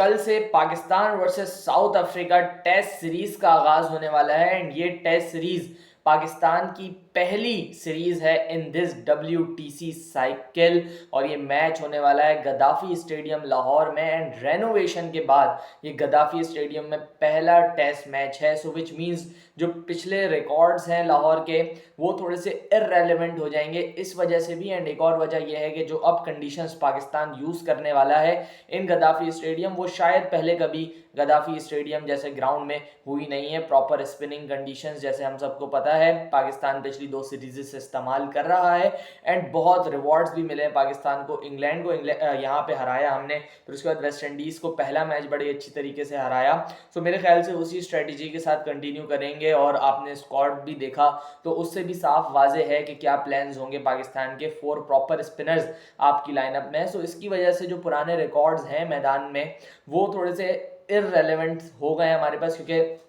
कल से Pakistan versus South Africa test series का आगाज होने वाला है एंड ये टेस्ट सीरीज पाकिस्तान की पहली सीरीज है इन दिस WTC साइकिल और ये मैच होने वाला है गद्दाफी स्टेडियम लाहौर में एंड रेनोवेशन के बाद ये गद्दाफी स्टेडियम में पहला टेस्ट मैच है। सो विच मींस जो पिछले रिकॉर्ड्स हैं लाहौर के वो थोड़े से इररेलेवेंट हो जाएंगे इस वजह से भी। एंड एक और वजह यह है कि जो अब कंडीशंस पाकिस्तान यूज़ करने वाला है इन गद्दाफी स्टेडियम वो शायद पहले कभी गद्दाफी स्टेडियम जैसे ग्राउंड में हुई नहीं है। प्रॉपर स्पिनिंग कंडीशंस जैसे हम सबको पता है पाकिस्तान पिछली 2 सीरीज से इस्तेमाल कर रहा है एंड बहुत रिवॉर्ड्स भी मिले हैं पाकिस्तान को। इंग्लैंड को यहाँ पे हराया हमने, फिर उसके बाद वेस्ट इंडीज़ को पहला मैच बड़ी अच्छी तरीके से हराया। सो मेरे ख्याल से उसी स्ट्रेटजी के साथ कंटिन्यू करेंगे और आपने स्क्वाड भी देखा तो उससे भी साफ वाजे है कि क्या प्लान्स होंगे पाकिस्तान के। 4 प्रॉपर स्पिनर्स आपकी लाइनअप में। सो इसकी वजह से जो पुराने रिकॉर्ड्स हैं मैदान में वो थोड़े से इररेलेवेंट हो गए हमारे पास, क्योंकि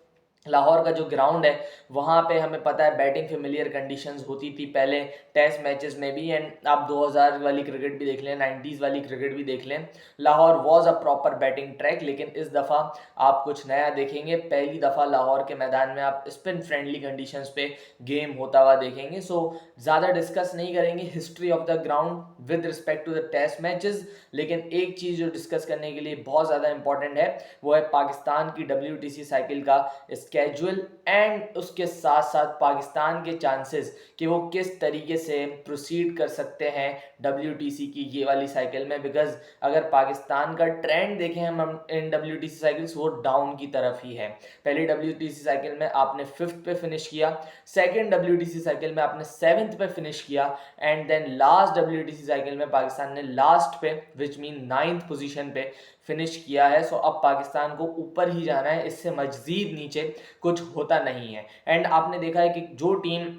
लाहौर का जो ग्राउंड है वहाँ पे हमें पता है बैटिंग फेमिलियर कंडीशंस होती थी पहले टेस्ट मैचेस में भी। एंड आप 2000 वाली क्रिकेट भी देख लें, 90s वाली क्रिकेट भी देख लें, Lahore was a proper batting track. लेकिन इस दफ़ा आप कुछ नया देखेंगे, पहली दफ़ा लाहौर के मैदान में आप स्पिन फ्रेंडली कंडीशंस पे गेम होता हुआ देखेंगे। सो ज़्यादा डिस्कस नहीं करेंगे history of the ground with respect to the test matches, लेकिन एक चीज़ जो डिस्कस करने के लिए बहुत ज़्यादा इंपॉर्टेंट है वो है पाकिस्तान की WTC साइकिल का स्केड्यूल एंड उसके साथ साथ पाकिस्तान के चांसेस कि वो किस तरीके से प्रोसीड कर सकते हैं WTC की ये वाली साइकिल में। बिकॉज अगर पाकिस्तान का ट्रेंड देखें हम इन WTC साइकिल्स वो डाउन की तरफ ही है। पहली WTC साइकिल में आपने 5th पे फिनिश किया, सेकेंड WTC साइकिल में आपने 7th पे फिनिश किया and then last WTC cycle में पाकिस्तान ने लास्ट पे विच मीन 9th पोजीशन पे फिनिश किया है। सो अब पाकिस्तान को ऊपर ही जाना है, इससे मजीद नीचे कुछ होता नहीं है। एंड आपने देखा है कि जो टीम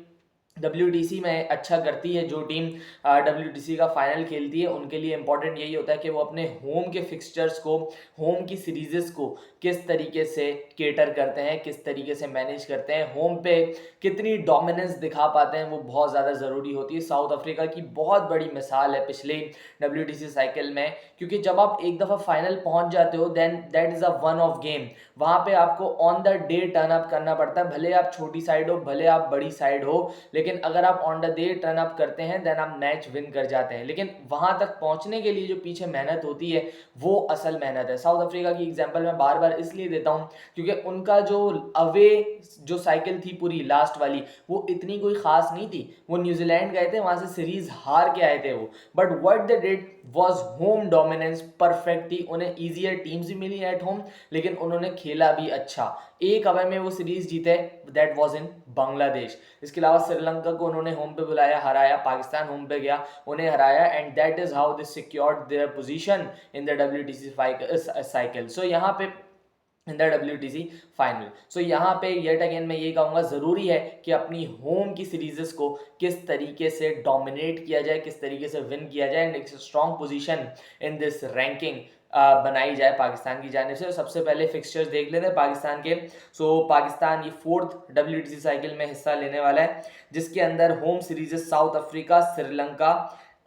WTC में अच्छा करती है, जो टीम WTC का फाइनल खेलती है, उनके लिए इंपॉर्टेंट यही होता है कि वो अपने होम के फिक्सचर्स को, होम की सीरीजेस को किस तरीके से केटर करते हैं, किस तरीके से मैनेज करते हैं, होम पे कितनी डोमिनेंस दिखा पाते हैं, वो बहुत ज़्यादा ज़रूरी होती है। साउथ अफ्रीका की बहुत बड़ी मिसाल है पिछले WTC साइकिल में, क्योंकि जब आप एक दफ़ा फाइनल पहुंच जाते हो then that is a one of game. वहाँ पे आपको on the day turn up करना पड़ता है, भले आप छोटी साइड हो भले आप बड़ी साइड हो, लेकिन अगर आप on the day turn up करते हैं देन आप मैच विन कर जाते हैं। लेकिन वहां तक पहुंचने के लिए जो पीछे मेहनत होती है वो असल मेहनत है। साउथ अफ्रीका की एग्जांपल मैं बार बार इसलिए देता हूं क्योंकि उनका जो अवे जो साइकिल थी पूरी लास्ट वाली वो इतनी कोई खास नहीं थी। वो न्यूजीलैंड गए थे, वहां से सीरीज हार के आए थे वो, but what they did was home dominance perfect थी। उन्हें इजियर टीम्स भी मिली एट होम, लेकिन उन्होंने खेला भी अच्छा। एक अवे में वो सीरीज जीते, दैट वाज इन बांग्लादेश। इसके अलावा श्रीलंका को उन्होंने होम पे बुलाया, हराया, पाकिस्तान होम पे गया, उन्हें हराया and that is how they secured their position in the WTC cycle. So यहाँ पे in the WTC final. So यहाँ पे येट अगेन मैं ये कहूँगा ज़रूरी है कि अपनी होम की सीरीजेस को किस तरीके से डोमिनेट किया जाए, किस तरीके से विन किया जाए एंड एक strong position in this ranking बनाई जाए पाकिस्तान की जानिब से। सबसे पहले फिक्सचर्स देख लेते हैं पाकिस्तान के। सो पाकिस्तान ये 4th WTC साइकिल में हिस्सा लेने वाला है, जिसके अंदर home serieses South Africa, Sri Lanka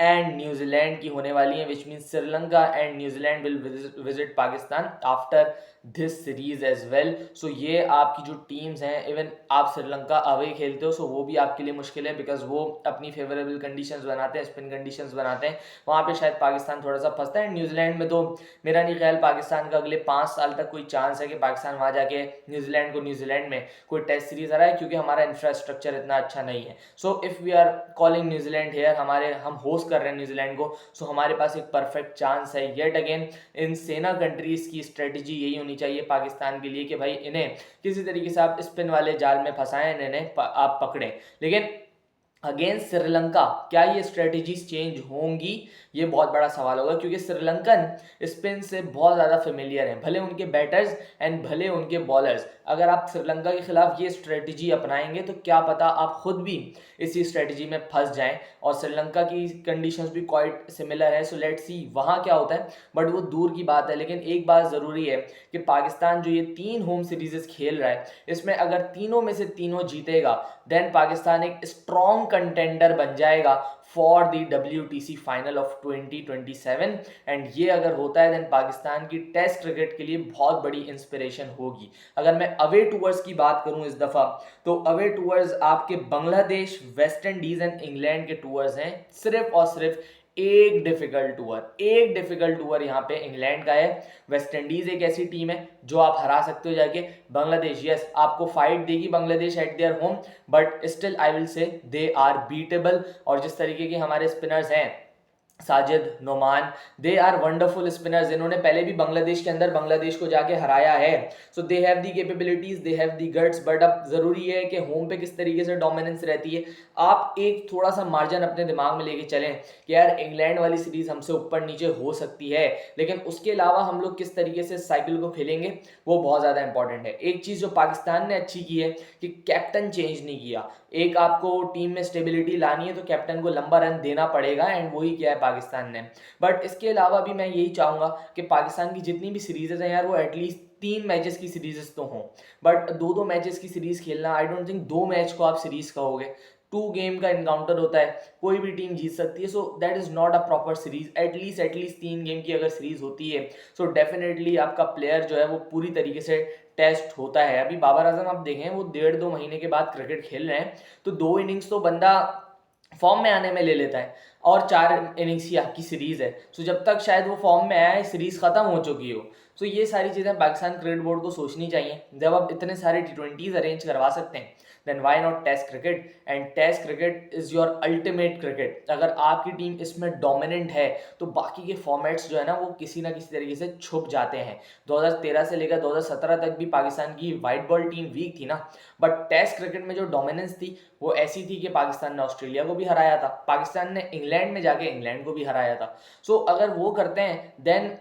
and New Zealand की होने वाली है, which mean Sri Lanka and New Zealand will visit Pakistan after this series as well. So ये आपकी जो टीम्स हैं, इवन आप श्रीलंका अवे खेलते हो सो वो भी आपके लिए मुश्किल है, बिकॉज वो अपनी फेवरेबल कंडीशंस बनाते हैं, स्पिन कंडीशंस बनाते हैं, वहाँ पे शायद पाकिस्तान थोड़ा सा फंसता है। न्यूजीलैंड में तो मेरा नहीं ख्याल पाकिस्तान का अगले 5 साल तक कोई चांस है कि पाकिस्तान वहाँ जाके न्यूजीलैंड में कोई टेस्ट सीरीज आ रहा है, क्योंकि हमारा इंफ्रास्ट्रक्चर इतना अच्छा नहीं है। So if we are calling New Zealand here, हम होस्ट कर रहे हैं न्यूजीलैंड को, सो हमारे पास एक परफेक्ट चांस है। Yet again in SENA countries की स्ट्रेटजी यही होनी चाहिए पाकिस्तान के लिए कि भाई इन्हें किसी तरीके से आप स्पिन वाले जाल में फंसाएं, इन्हें आप पकड़ें। लेकिन अगेंस्ट श्रीलंका क्या ये स्ट्रेटजीज चेंज होंगी, ये बहुत बड़ा सवाल होगा, क्योंकि श्रीलंकन स्पिन से बहुत ज़्यादा फेमिलियर हैं, भले उनके बैटर्स एंड भले उनके बॉलर्स। अगर आप श्रीलंका के खिलाफ ये स्ट्रेटजी अपनाएंगे तो क्या पता आप खुद भी इसी स्ट्रेटजी में फंस जाएं, और श्रीलंका की कंडीशंस भी क्वाइट सिमिलर है। सो लेट्स सी वहाँ क्या होता है, बट वो दूर की बात है। लेकिन एक बात ज़रूरी है कि पाकिस्तान जो ये 3 होम सीरीजेस खेल रहा है, इसमें अगर तीनों में से तीनों जीतेगा देन पाकिस्तान एक स्ट्रॉन्ग कंटेंडर बन जाएगा for the WTC final of 2027। And ये अगर होता है देन पाकिस्तान की टेस्ट क्रिकेट के लिए बहुत बड़ी इंस्पिरेशन होगी। अगर मैं अवे टूर्स की बात करूं इस दफ़ा, तो अवे टूर्स आपके Bangladesh, West Indies and England के टूर्स हैं। सिर्फ और सिर्फ एक डिफिकल्ट टूर यहाँ पे इंग्लैंड का है। वेस्ट इंडीज एक ऐसी टीम है जो आप हरा सकते हो जाके। बांग्लादेश, यस, आपको फाइट देगी Bangladesh at their home, but still I will say they are beatable. और जिस तरीके के हमारे स्पिनर्स हैं Sajid, Noman, they are wonderful spinners. इन्होंने पहले भी बांग्लादेश के अंदर बांग्लादेश को जाके हराया है। So they have the capabilities, they have the guts. But अब जरूरी है कि होम पे किस तरीके से डोमिनेंस रहती है। आप एक थोड़ा सा मार्जिन अपने दिमाग में लेके चलें कि यार इंग्लैंड वाली सीरीज हमसे ऊपर नीचे हो सकती है, लेकिन उसके अलावा हम लोग किस तरीके से साइकिल को खेलेंगे वो बहुत ज़्यादा इंपॉर्टेंट है। एक चीज़ जो पाकिस्तान ने अच्छी की है कि कैप्टन चेंज नहीं किया। एक आपको टीम में स्टेबिलिटी लानी है तो कैप्टन को लंबा रन देना पड़ेगा, एंड वही किया है पाकिस्तान ने। बट इसके अलावा भी मैं यही चाहूँगा कि पाकिस्तान की जितनी भी सीरीजेज हैं यार, वो एटलीस्ट 3 मैचेस की सीरीजेस तो हों। बट 2-2 मैचेस की सीरीज खेलना, आई डोंट थिंक 2 मैच को आप सीरीज कहोगे। 2 गेम का इनकाउंटर होता है, कोई भी टीम जीत सकती है। So that is not a proper series. At least 3 game की अगर सीरीज होती है सो डेफिनेटली आपका प्लेयर जो है वो पूरी तरीके से टेस्ट होता है। अभी बाबर आजम आप देखें, वो 1.5-2 महीने के बाद क्रिकेट खेल रहे हैं, तो 2 इनिंग्स तो बंदा फॉर्म में आने में ले लेता है, और 4 इनिंग्स की आपकी सीरीज है। सो जब तक शायद वो फॉर्म में आया, सीरीज खत्म हो चुकी हो। सो ये सारी चीज़ें पाकिस्तान क्रिकेट बोर्ड को सोचनी चाहिए। जब आप इतने सारे T20s अरेंज करवा सकते हैं, then why not test cricket. And test cricket is your ultimate cricket. अगर आपकी टीम इसमें डोमिनेंट है तो बाकी के फॉर्मेट्स जो है ना वो किसी ना किसी तरीके से छुप जाते हैं। 2013 से लेकर 2017 तक भी पाकिस्तान की वाइट बॉल टीम वीक थी ना, बट टेस्ट क्रिकेट में जो डोमिनेंस थी वो ऐसी थी कि पाकिस्तान ने ऑस्ट्रेलिया को भी हराया था, पाकिस्तान ने इंग्लैंड में जाके इंग्लैंड को भी हराया था। सो अगर वो करते हैं देन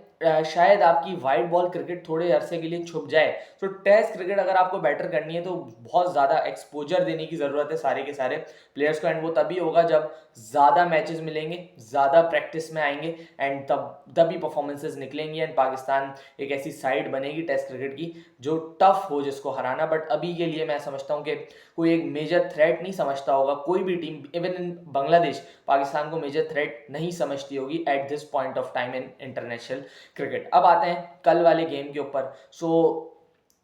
शायद आपकी वाइट बॉल क्रिकेट थोड़े अरसे के लिए छुप जाए। तो टेस्ट क्रिकेट अगर आपको बेटर करनी है तो बहुत ज़्यादा एक्सपोजर देने की ज़रूरत है सारे के सारे प्लेयर्स को। एंड वो तभी होगा जब ज़्यादा मैचेस मिलेंगे, ज़्यादा प्रैक्टिस में आएंगे, एंड तभी परफॉर्मेंसेस निकलेंगी, एंड पाकिस्तान एक ऐसी साइड बनेगी टेस्ट क्रिकेट की जो टफ हो जिसको हराना। बट अभी के लिए मैं समझता हूँ कि कोई एक मेजर थ्रेट नहीं समझता होगा कोई भी team, even in Bangladesh Pakistan को मेजर थ्रेट नहीं समझती होगी at this point of time in international cricket. अब आते हैं कल वाले गेम के ऊपर। सो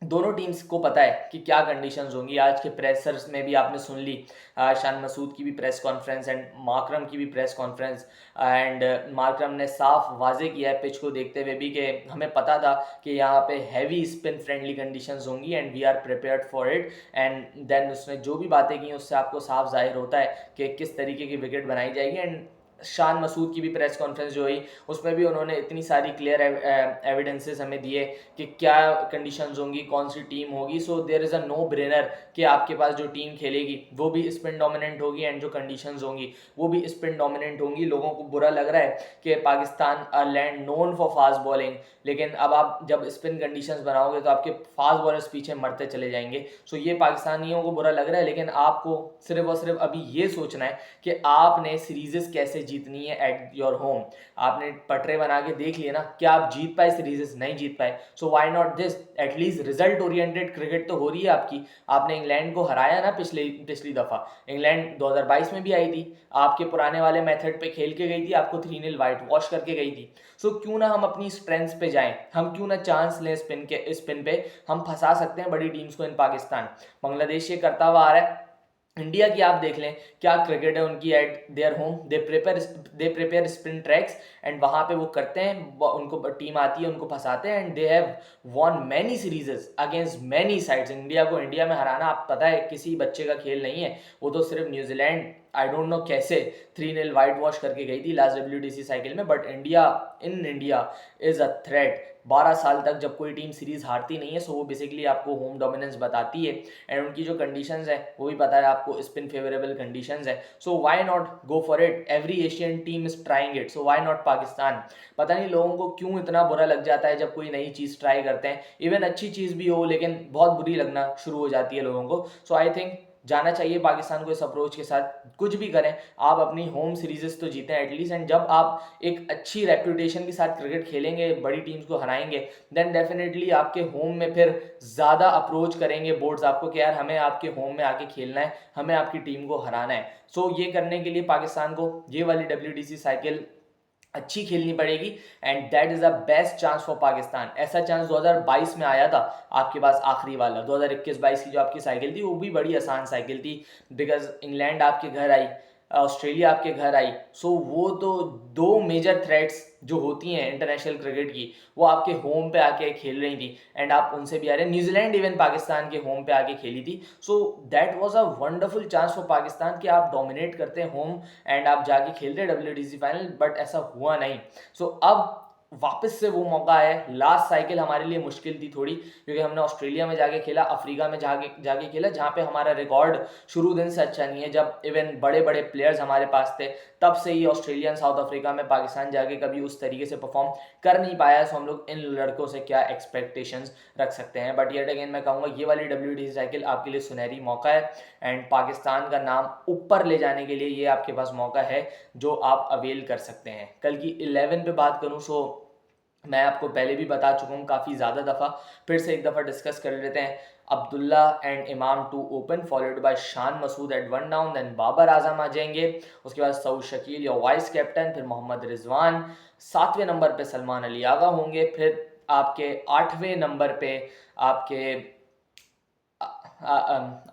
दोनों टीम्स को पता है कि क्या कंडीशंस होंगी। आज के प्रेसर्स में भी आपने सुन ली, शान मसूद की भी प्रेस कॉन्फ्रेंस एंड माकरम की भी प्रेस कॉन्फ्रेंस। एंड माकरम ने साफ वाजे किया है पिच को देखते हुए भी कि हमें पता था कि यहाँ पे हैवी स्पिन फ्रेंडली कंडीशंस होंगी and we are prepared for it. And then उसने जो भी बातें की उससे आपको साफ जाहिर होता है कि किस तरीके की विकेट बनाई जाएगी। एंड शान मसूद की भी प्रेस कॉन्फ्रेंस जो हुई उसमें भी उन्होंने इतनी सारी क्लियर एविडेंसेस हमें दिए कि क्या कंडीशंस होंगी, कौन सी टीम होगी। So there is a no brainer कि आपके पास जो टीम खेलेगी वो भी स्पिन डोमिनेंट होगी एंड जो कंडीशंस होंगी वो भी स्पिन डोमिनेंट होंगी। लोगों को बुरा लग रहा है कि Pakistan a land known for fast bowling, लेकिन अब आप जब स्पिन कंडीशंस बनाओगे तो आपके फास्ट बॉलर्स पीछे मरते चले जाएंगे। सो ये पाकिस्तानियों को बुरा लग रहा है, लेकिन आपको सिर्फ और सिर्फ अभी ये सोचना है कि आपने सीरीजेस कैसे जीतनी है एट योर होम। आपने पटरे बना के देख लिए ना, क्या आप जीत पाए सीरीजेस? नहीं जीत पाए। So why not this, at least result oriented cricket तो हो रही है आपकी। आपने इंग्लैंड को हराया ना पिछली दफ़ा, इंग्लैंड 2022 में भी आई थी, आपके पुराने वाले मेथड पे खेल के गई थी, आपको 3-0 वाइट वॉश करके गई थी। सो क्यों ना हम अपनी स्ट्रेंथ्स पे जाएं, हम क्यों ना चांस लें स्पिन पे। हम फंसा सकते हैं बड़ी टीम्स को इन पाकिस्तान। बांग्लादेश ये करता हुआ आ रहा है। इंडिया की आप देख लें क्या क्रिकेट है उनकी eight their home. They prepare spin tracks and वहाँ पे वो करते हैं, उनको टीम आती है, उनको फंसाते हैं, and they have von many सीरीजेस against many sides. India को इंडिया में हराना आप पता है किसी बच्चे का खेल नहीं है। वो तो सिर्फ न्यूजीलैंड आई डोंट नो कैसे 3-0 वाइट वॉश करके गई थी लास्ट WTC साइकिल में। But India is a threat. 12 साल तक जब कोई टीम सीरीज हारती नहीं है सो वो बेसिकली आपको होम डोमिनेंस बताती है, एंड उनकी जो कंडीशंस है वो भी पता है आपको, स्पिन फेवरेबल कंडीशंस है। So why not go for it. Every Asian team is trying it, so why not Pakistan. पता नहीं लोगों को क्यों इतना बुरा लग जाता है जब कोई नई चीज़ ट्राई करते हैं, इवन अच्छी चीज़ भी हो लेकिन बहुत बुरी लगना शुरू हो जाती है लोगों को। सो आई थिंक जाना चाहिए पाकिस्तान को इस अप्रोच के साथ। कुछ भी करें, आप अपनी होम सीरीजेस तो जीतें एटलीस्ट, एंड जब आप एक अच्छी रेपुटेशन के साथ क्रिकेट खेलेंगे, बड़ी टीम्स को हराएंगे, देन डेफिनेटली आपके होम में फिर ज़्यादा अप्रोच करेंगे बोर्ड्स आपको कि यार हमें आपके होम में आके खेलना है, हमें आपकी टीम को हराना है। सो ये करने के लिए पाकिस्तान को ये वाली WTC साइकिल अच्छी खेलनी पड़ेगी, and that is the best chance for Pakistan. ऐसा चांस 2022 में आया था आपके पास, आखिरी वाला 2021-22 की जो आपकी साइकिल थी वो भी बड़ी आसान साइकिल थी, बिकॉज इंग्लैंड आपके घर आई, ऑस्ट्रेलिया आपके घर आई। सो वो तो दो मेजर थ्रेट्स जो होती हैं इंटरनेशनल क्रिकेट की, वो आपके होम पे आके खेल रही थी, एंड आप उनसे भी आ रहे हैं। न्यूजीलैंड इवन पाकिस्तान के होम पे आके खेली थी। So that was a wonderful chance for Pakistan कि आप डोमिनेट करते हैं होम एंड आप जाके खेलते हैं WTC फाइनल, बट ऐसा हुआ नहीं। सो अब वापस से वो मौका है। लास्ट साइकिल हमारे लिए मुश्किल थी थोड़ी, क्योंकि हमने ऑस्ट्रेलिया में जाके खेला, अफ्रीका में जाके खेला, जहाँ पे हमारा रिकॉर्ड शुरू दिन से अच्छा नहीं है। जब इवन बड़े बड़े प्लेयर्स हमारे पास थे, तब से ही ऑस्ट्रेलिया, साउथ अफ्रीका में पाकिस्तान जाके कभी उस तरीके से परफॉर्म कर नहीं पाया। सो हम लोग इन लड़कों से क्या एक्सपेक्टेशंस रख सकते हैं। बट येट अगेन मैं कहूँगा ये वाली WTC साइकिल आपके लिए सुनहरी मौका है, एंड पाकिस्तान का नाम ऊपर ले जाने के लिए ये आपके पास मौका है जो आप अवेल कर सकते हैं। कल की 11 पे बात करूँ, सो मैं आपको पहले भी बता चुका हूँ काफ़ी ज़्यादा दफ़ा, फिर से एक दफ़ा डिस्कस कर लेते हैं। अब्दुल्ला एंड इमाम 2 open, followed by Shan Masood at 1 down, then Babar Azam आ जाएंगे, उसके बाद सऊद शकील या वाइस कैप्टन, फिर मोहम्मद रिजवान, 7वें नंबर पे सलमान अली आगा होंगे, फिर आपके 8वें नंबर पे आपके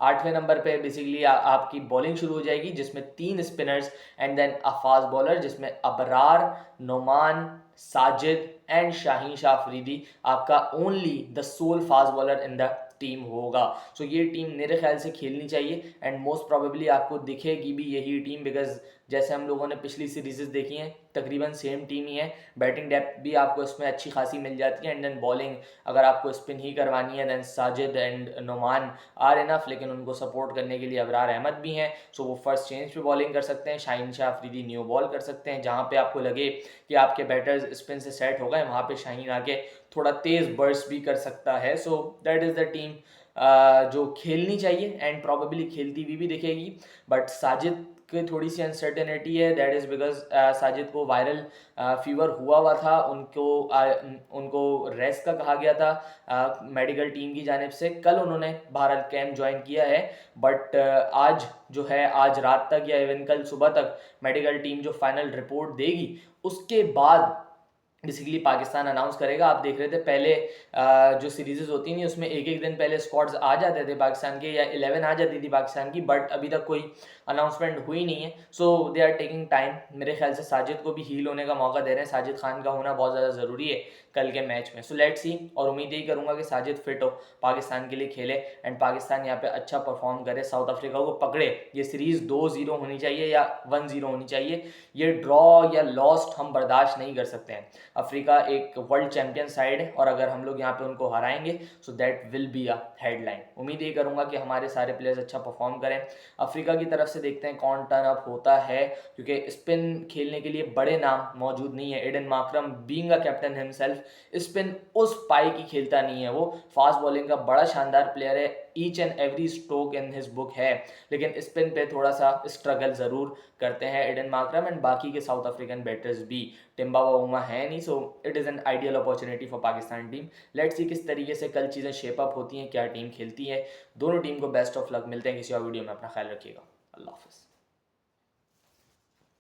8वें नंबर पे बेसिकली आपकी बॉलिंग शुरू हो जाएगी, जिसमें 3 spinners and then a fast bowler, जिसमें अबरार, नोमान, साजिद एंड शाहीन शाह अफरीदी आपका only the sole fast bowler in the team होगा। सो ये टीम मेरे ख्याल से खेलनी चाहिए, एंड मोस्ट प्रोबेबली आपको दिखेगी भी यही टीम, बिकॉज जैसे हम लोगों ने पिछली सीरीजेस देखी हैं तकरीबन सेम टीम ही है। बैटिंग डेप्थ भी आपको इसमें अच्छी खासी मिल जाती है, एंड देन बॉलिंग अगर आपको स्पिन ही करवानी है, then Sajid and Noman are enough, लेकिन उनको सपोर्ट करने के लिए अबरार अहमद भी हैं। सो वो फर्स्ट चेंज पे बॉलिंग कर सकते हैं। शाहीन शाह अफरीदी न्यू बॉल कर सकते हैं, जहाँ पे आपको लगे कि आपके बैटर्स स्पिन से सेट हो गए, वहाँ पे शाहीन आके थोड़ा तेज़ बर्स्ट भी कर सकता है। So that is the team जो खेलनी चाहिए, एंड प्रॉबेबली खेलती हुई भी दिखेगी। बट साजिद की थोड़ी सी अनसर्टेनिटी है, दैट इज़ बिकॉज साजिद को वायरल फीवर हुआ था, उनको रेस्ट का कहा गया था मेडिकल टीम की जानिब से। कल उन्होंने भारत कैंप ज्वाइन किया है, बट आज जो है, आज रात तक या इवन कल सुबह तक मेडिकल टीम जो फाइनल रिपोर्ट देगी, उसके बाद बेसिकली पाकिस्तान अनाउंस करेगा। आप देख रहे थे पहले जो सीरीजेस होती थी उसमें एक एक दिन पहले स्क्वाड्स आ जाते थे पाकिस्तान के, या 11 आ जाती थी पाकिस्तान की, बट अभी तक कोई अनाउंसमेंट हुई नहीं है। So they are taking time. मेरे ख्याल से साजिद को भी हील होने का मौका दे रहे हैं, साजिद खान का होना बहुत ज़्यादा ज़रूरी है कल के मैच में। सो लेट्स सी, और उम्मीद यही करूँगा कि साजिद फिट हो, पाकिस्तान के लिए खेले, एंड पाकिस्तान यहाँ पे अच्छा परफॉर्म करे, साउथ अफ्रीका को पकड़े। ये सीरीज़ 2-0 होनी चाहिए या 1-0 होनी चाहिए। ये ड्रॉ या लॉस्ट हम बर्दाश्त नहीं कर सकते हैं। अफ्रीका एक वर्ल्ड चैंपियन साइड है, और अगर हम लोग यहाँ पे उनको हराएंगे, so that will be a headline. उम्मीद ये करूँगा कि हमारे सारे प्लेयर्स अच्छा परफॉर्म करें। अफ्रीका की तरफ से देखते हैं कौन टर्न अप होता है, क्योंकि स्पिन खेलने के लिए बड़े नाम मौजूद नहीं है। Aidan Markram being a captain himself, spin उस पाई की खेलता नहीं है। वो फास्ट बॉलिंग का बड़ा शानदार प्लेयर है, each and every stroke in his book है, लेकिन स्पिन पे थोड़ा सा स्ट्रगल ज़रूर करते हैं एडन मार्करम, एंड बाकी के साउथ अफ्रीकन बैटर्स भी। टिम्बा वाउमा है नहीं, so it is an ideal opportunity for Pakistan team. Let's see किस तरीके से कल चीज़ें शेप अप होती हैं, क्या टीम खेलती है। दोनों टीम को बेस्ट ऑफ लक। मिलते हैं किसी और वीडियो में, अपना ख्याल रखिएगा। अल्लाह हाफ़िज़।